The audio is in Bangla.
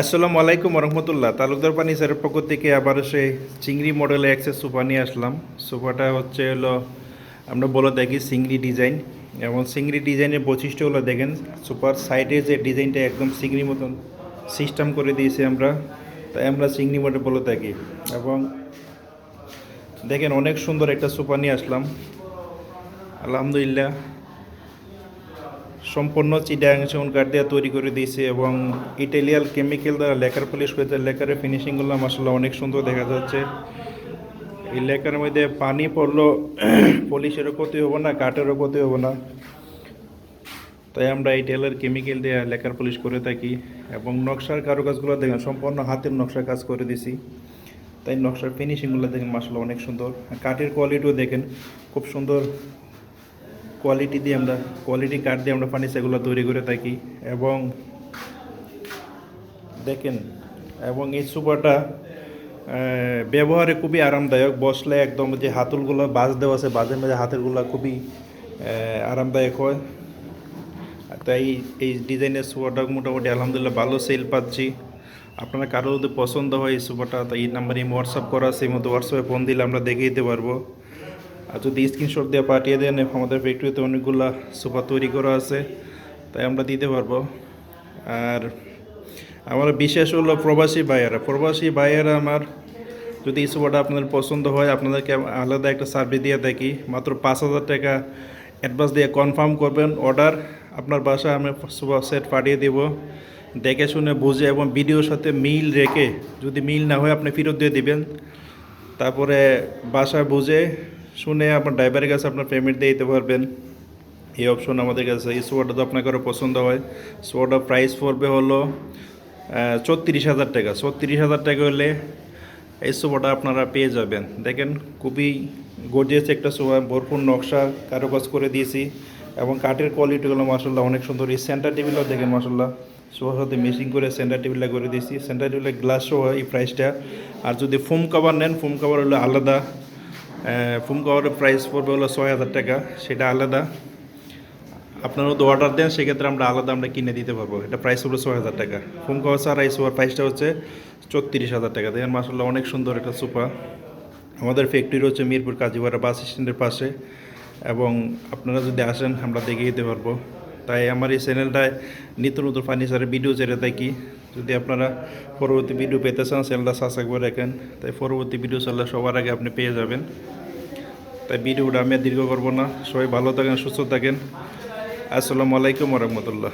আসসালামু আলাইকুম রহমতুল্লাহ। তালুকদার ফার্নিচারের পক্ষ থেকে আবার সেই চিংড়ি মডেলে অ্যাক্সেস সোফা নিয়ে আসলাম। সোফাটা হলো আমরা বলে থাকি চিংড়ি ডিজাইন, এবং চিংড়ি ডিজাইনের বৈশিষ্ট্যগুলো দেখেন। সোফার সাইডে যে ডিজাইনটা একদম চিংড়ি মতন সিস্টেম করে দিয়েছি আমরা, তাই আমরা চিংড়ি মডেল বলে থাকি। এবং দেখেন অনেক সুন্দর একটা সোফা নিয়ে আসলাম আলহামদুলিল্লাহ। সম্পূর্ণ চিটাগাং সেগুন কাঠ দিয়ে তৈরি করে দিয়েছে, এবং ইটালিয়ান কেমিক্যাল দ্বারা লেকার পলিশ করেছে। লেকারের ফিনিশিংগুলো মাসাল্লাহ অনেক সুন্দর দেখা যাচ্ছে। এই লেকারের মধ্যে পানি পড়লেও পলিশেরও ক্ষতি হবে না, কাঠেরও ক্ষতি হবে না। তাই আমরা ইটালিয়ান কেমিক্যাল দিয়ে লেকার পলিশ করে থাকি। এবং নকশার কারুকাজগুলো দেখেন সম্পূর্ণ হাতের নকশার কাজ করে দিছি, তাই নকশার ফিনিশিংগুলো দেখেন মাসাল্লাহ অনেক সুন্দর। কাঠের কোয়ালিটিও দেখেন খুব সুন্দর কোয়ালিটি কাঠ দিয়ে আমরা ফার্নিচারগুলো তৈরি করে থাকি। এবং দেখেন, এবং এই সোফাটা ব্যবহারে খুবই আরামদায়ক। বসলে একদম যে হাতলগুলো বাজ দেওয়া আছে, বাজের মধ্যে হাতেরগুলো খুবই আরামদায়ক হয়। তাই এই ডিজাইনের সোফাটা মোটামুটি আলহামদুলিল্লাহ ভালো সেল পাচ্ছি। আপনারা কারো যদি পছন্দ হয় এই সোফাটা, তো এই নাম্বারে হোয়াটসঅ্যাপ করা আছে, এই মতো হোয়াটসঅ্যাপে ফোন দিলে আমরা দেখিয়ে দিতে পারবো। আর যদি স্ক্রিনশট দিয়ে পাঠিয়ে দেন, আমাদের ফ্যাক্টরিতে অনেকগুলো সোফা তৈরি করা আছে, তাই আমরা দিতে পারবো। আর আমার বিশেষ হলো প্রবাসী ভাইয়েরা আমার যদি এই সোফাটা আপনাদের পছন্দ হয়, আপনাদেরকে আলাদা একটা সার্ভিস দিয়ে থাকি। মাত্র 5,000 টাকা অ্যাডভান্স দিয়ে কনফার্ম করবেন অর্ডার, আপনার বাসায় আমি সোফা সেট পাঠিয়ে দেব। দেখে শুনে বুঝে এবং ভিডিওর সাথে মিল রেখে, যদি মিল না হয় আপনি ফেরত দিয়ে দিবেন। তারপরে বাসায় বুঝে শুনে আপনার ড্রাইভারের কাছে আপনার পেমেন্ট দিয়ে দিতে পারবেন। এই অপশন আমাদের কাছে। এই সোফাটা তো আপনার কারো পছন্দ হয়, সোফাটার প্রাইস পড়বে হলো 34,000 টাকা। 34,000 টাকা হলে এই সোফাটা আপনারা পেয়ে যাবেন। দেখেন খুবই গর্জিয়াস একটা সোফা, ভরপুর নকশা কারুকাজ করে দিয়েছি, এবং কাঠের কোয়ালিটিগুলো মাসাল্লাহ অনেক সুন্দর। এই সেন্টার টেবিলও দেখেন মাসাল্লাহ সোফার সাথে মেশিং করে সেন্টার টেবিলটা করে দিয়েছি। সেন্টার টেবিলের গ্লাসও হয় এই প্রাইসটা। আর যদি ফোম কভার নেন, ফোম কভার হলো আলাদা। ফোম কভারের প্রাইস পড়বে হলো 6,000 টাকা, সেটা আলাদা। আপনারা যদি অর্ডার দেন সেক্ষেত্রে আমরা আলাদা কিনে দিতে পারবো। এটা প্রাইস হলো 6,000 টাকা। ফোম কভার ছাড়া এই সোফার প্রাইসটা হচ্ছে 34,000 টাকা। দেখেন মাসাল্লাহ অনেক সুন্দর একটা সোফা। আমাদের ফ্যাক্টরি হচ্ছে মিরপুর কাজীপাড়া বাস স্ট্যান্ডের পাশে, এবং আপনারা যদি আসেন আমরা দেখিয়ে দিতে পারবো। তাই আমার এই চ্যানেলটায় নিত্য নতুন ফার্নিচারের ভিডিও ছেড়ে থাকি। যদি আপনারা পরবর্তী ভিডিও পেতে চান, চ্যানেলটা সাবস্ক্রাইব করে রাখেন, তাই পরবর্তী ভিডিও চললে সবার আগে আপনি পেয়ে যাবেন। তাই ভিডিওটা আমি দীর্ঘ করবো না। সবাই ভালো থাকেন, সুস্থ থাকেন। আসসালামু আলাইকুম রহমতুল্লাহ।